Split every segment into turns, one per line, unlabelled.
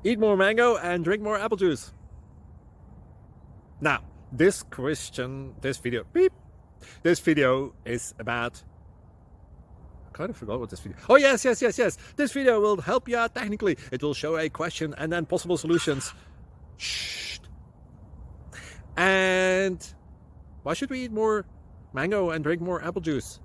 Eat more mango and drink more apple juice. Now, this video is about, I kind of forgot what this video. Oh, yes. This video will help you out technically. It will show a question and then possible solutions. Shh. And why should we eat more mango and drink more apple juice?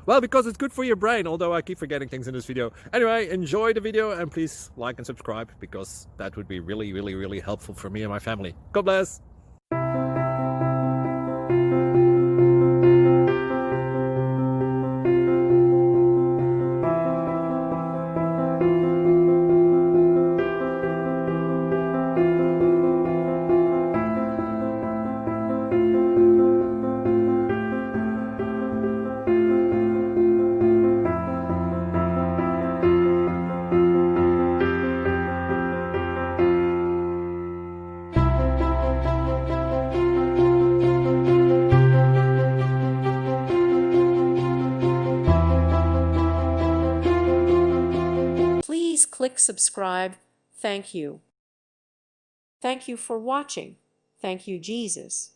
Well, because it's good for your brain, although I keep forgetting things in this video. Anyway, enjoy the video and please like and subscribe, because that would be really helpful for me and my family. God bless!
Please click subscribe. Thank you. Thank you for watching. Thank you, Jesus.